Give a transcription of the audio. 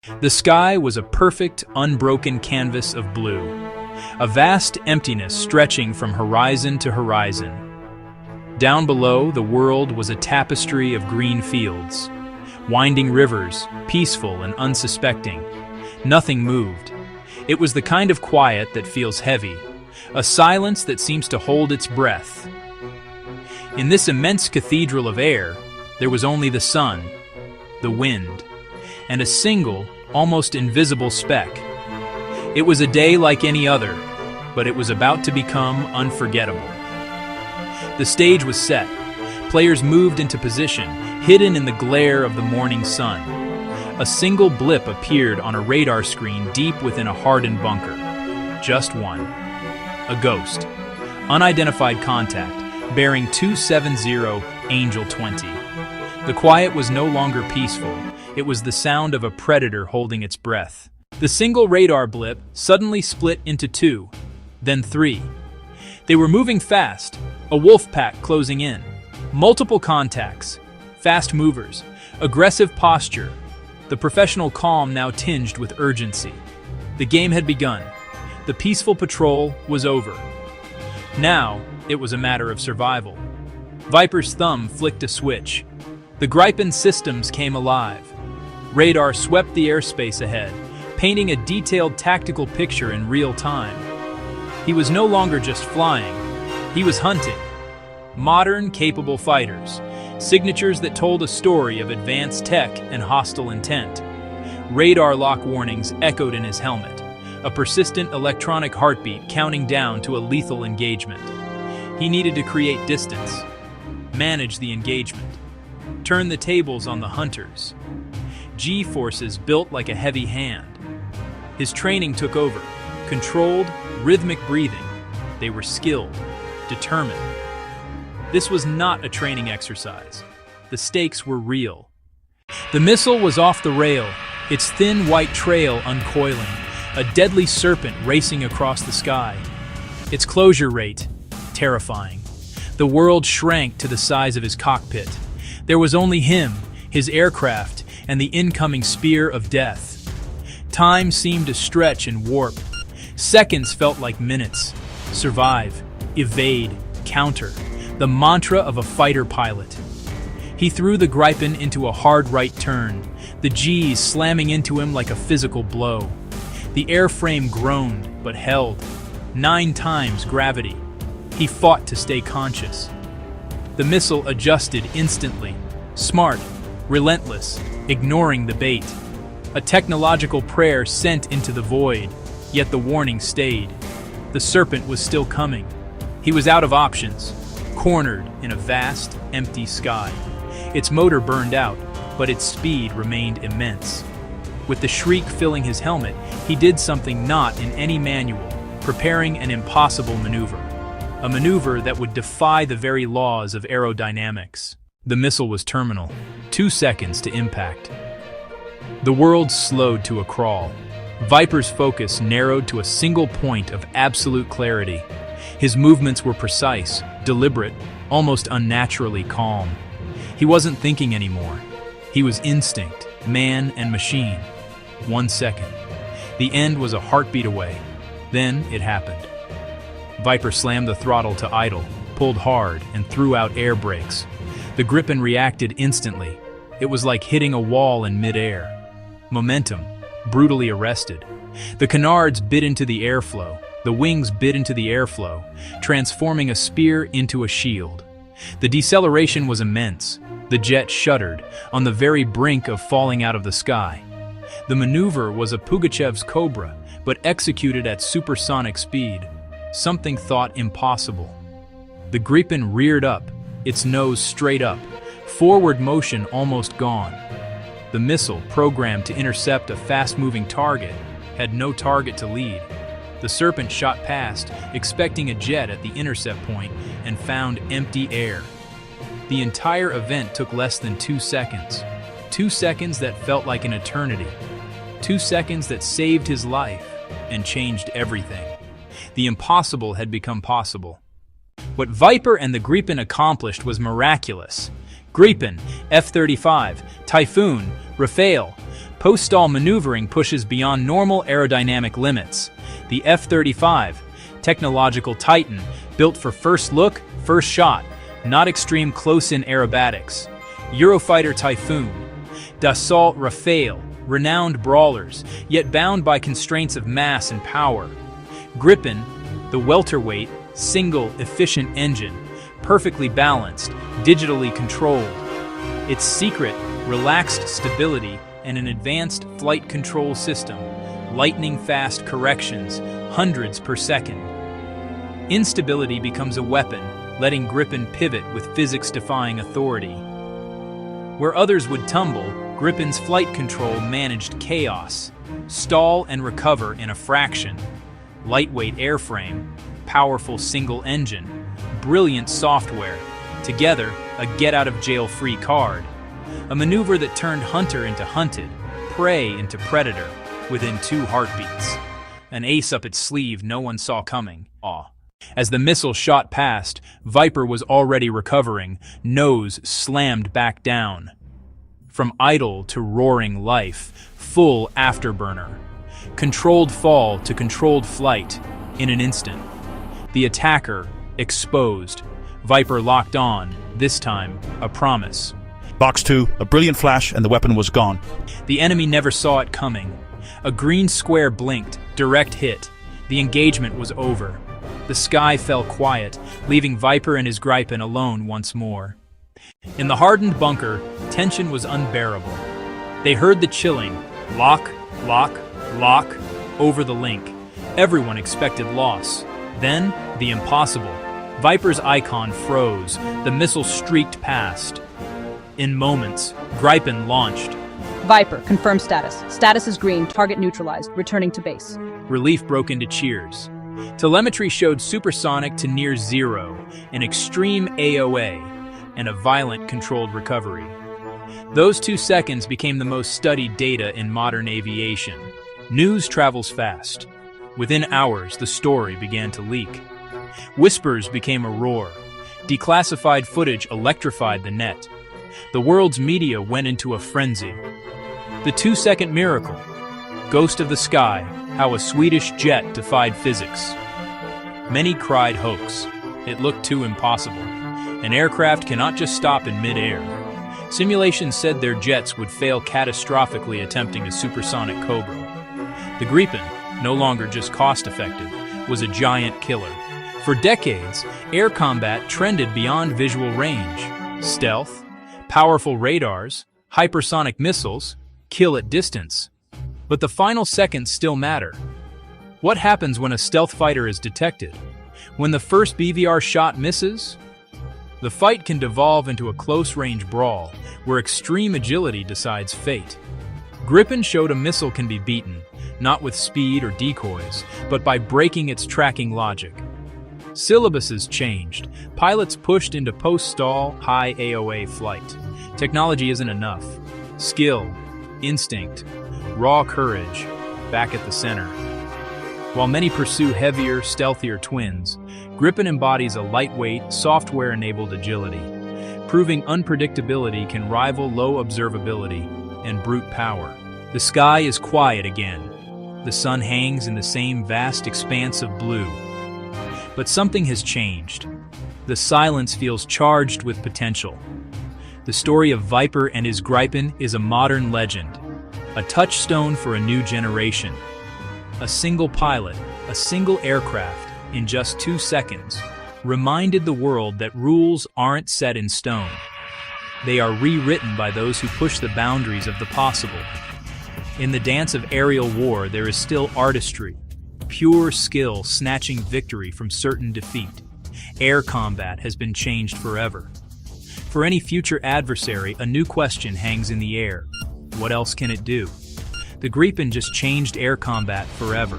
The sky was a perfect, unbroken canvas of blue, a vast emptiness stretching from horizon to horizon. Down below, the world was a tapestry of green fields, winding rivers, peaceful and unsuspecting. Nothing moved. It was the kind of quiet that feels heavy, a silence that seems to hold its breath. In this immense cathedral of air, there was only the sun, the wind, and a single, almost invisible speck. It was a day like any other, but it was about to become unforgettable. The stage was set. Players moved into position, hidden in the glare of the morning sun. A single blip appeared on a radar screen deep within a hardened bunker. Just one. A ghost. Unidentified contact, bearing 270 Angel 20. The quiet was no longer peaceful. It was the sound of a predator holding its breath. The single radar blip suddenly split into two, then three. They were moving fast, a wolf pack closing in. Multiple contacts, fast movers, aggressive posture. The professional calm now tinged with urgency. The game had begun. The peaceful patrol was over. Now, it was a matter of survival. Viper's thumb flicked a switch. The Gripen systems came alive. Radar swept the airspace ahead, painting a detailed tactical picture in real time. He was no longer just flying, he was hunting. Modern, capable fighters, signatures that told a story of advanced tech and hostile intent. Radar lock warnings echoed in his helmet, a persistent electronic heartbeat counting down to a lethal engagement. He needed to create distance, manage the engagement, turn the tables on the hunters. G-forces built like a heavy hand. His training took over, controlled, rhythmic breathing. They were skilled, determined. This was not a training exercise. The stakes were real. The missile was off the rail, its thin white trail uncoiling, a deadly serpent racing across the sky. Its closure rate, terrifying. The world shrank to the size of his cockpit. There was only him, his aircraft, and the incoming spear of death. Time seemed to stretch and warp. Seconds felt like minutes. Survive, evade, counter. The mantra of a fighter pilot. He threw the Gripen into a hard right turn, the G's slamming into him like a physical blow. The airframe groaned, but held. 9 times gravity. He fought to stay conscious. The missile adjusted instantly. Smart, relentless, ignoring the bait. A technological prayer sent into the void, yet the warning stayed. The serpent was still coming. He was out of options, cornered in a vast, empty sky. Its motor burned out, but its speed remained immense. With the shriek filling his helmet, he did something not in any manual, preparing an impossible maneuver. A maneuver that would defy the very laws of aerodynamics. The missile was terminal, 2 seconds to impact. The world slowed to a crawl. Viper's focus narrowed to a single point of absolute clarity. His movements were precise, deliberate, almost unnaturally calm. He wasn't thinking anymore. He was instinct, man and machine. 1 second. The end was a heartbeat away. Then it happened. Viper slammed the throttle to idle, pulled hard, and threw out air brakes. The Gripen reacted instantly. It was like hitting a wall in midair. Momentum, brutally arrested. The canards bit into the airflow. The wings bit into the airflow, transforming a spear into a shield. The deceleration was immense. The jet shuddered, on the very brink of falling out of the sky. The maneuver was a Pugachev's Cobra, but executed at supersonic speed, something thought impossible. The Gripen reared up, its nose straight up, forward motion almost gone. The missile, programmed to intercept a fast-moving target, had no target to lead. The Serpent shot past, expecting a jet at the intercept point, and found empty air. The entire event took less than 2 seconds. 2 seconds that felt like an eternity. 2 seconds that saved his life and changed everything. The impossible had become possible. What Viper and the Gripen accomplished was miraculous. Gripen, F-35, Typhoon, Rafale, Post-stall maneuvering pushes beyond normal aerodynamic limits. The F-35, technological titan, built for first look, first shot, not extreme close-in aerobatics. Eurofighter Typhoon, Dassault Rafale, renowned brawlers, yet bound by constraints of mass and power. Gripen, the welterweight, single, efficient engine, perfectly balanced, digitally controlled. Its secret, relaxed stability and an advanced flight control system, lightning-fast corrections, hundreds per second. Instability becomes a weapon, letting Gripen pivot with physics-defying authority. Where others would tumble, Gripen's flight control managed chaos, stall and recover in a fraction. Lightweight airframe, powerful single engine, brilliant software, together a get-out-of-jail-free card. A maneuver that turned hunter into hunted, prey into predator, within 2 heartbeats. An ace up its sleeve no one saw coming. As the missile shot past, Viper was already recovering, nose slammed back down. From idle to roaring life, full afterburner. Controlled fall to controlled flight, in an instant. The attacker, exposed. Viper locked on, this time, a promise. Box 2, a brilliant flash, and the weapon was gone. The enemy never saw it coming. A green square blinked, direct hit. The engagement was over. The sky fell quiet, leaving Viper and his Gripen alone once more. In the hardened bunker, tension was unbearable. They heard the chilling, lock, lock, lock, over the link. Everyone expected loss. Then, the impossible. Viper's icon froze, the missile streaked past. In moments, Gripen launched. Viper, confirm status. Status is green, target neutralized, returning to base. Relief broke into cheers. Telemetry showed supersonic to near zero, an extreme AOA, and a violent controlled recovery. Those 2 seconds became the most studied data in modern aviation. News travels fast. Within hours, the story began to leak. Whispers became a roar. Declassified footage electrified the net. The world's media went into a frenzy. The 2-second miracle. Ghost of the sky, how a Swedish jet defied physics. Many cried hoax. It looked too impossible. An aircraft cannot just stop in mid-air. Simulations said their jets would fail catastrophically attempting a supersonic Cobra. The Gripen, no longer just cost-effective, was a giant killer. For decades, air combat trended beyond visual range. Stealth, powerful radars, hypersonic missiles, kill at distance. But the final seconds still matter. What happens when a stealth fighter is detected? When the first BVR shot misses? The fight can devolve into a close-range brawl, where extreme agility decides fate. Gripen showed a missile can be beaten, not with speed or decoys, but by breaking its tracking logic. Syllabuses changed. Pilots pushed into post-stall, high AOA flight. Technology isn't enough. Skill, instinct, raw courage, back at the center. While many pursue heavier, stealthier twins, Gripen embodies a lightweight, software-enabled agility, proving unpredictability can rival low observability and brute power. The sky is quiet again. The sun hangs in the same vast expanse of blue. But something has changed. The silence feels charged with potential. The story of Viper and his Gripen is a modern legend, a touchstone for a new generation. A single pilot, a single aircraft, in just 2 seconds, reminded the world that rules aren't set in stone. They are rewritten by those who push the boundaries of the possible. In the dance of aerial war, there is still artistry, pure skill snatching victory from certain defeat. Air combat has been changed forever. For any future adversary, a new question hangs in the air. What else can it do? The Gripen just changed air combat forever.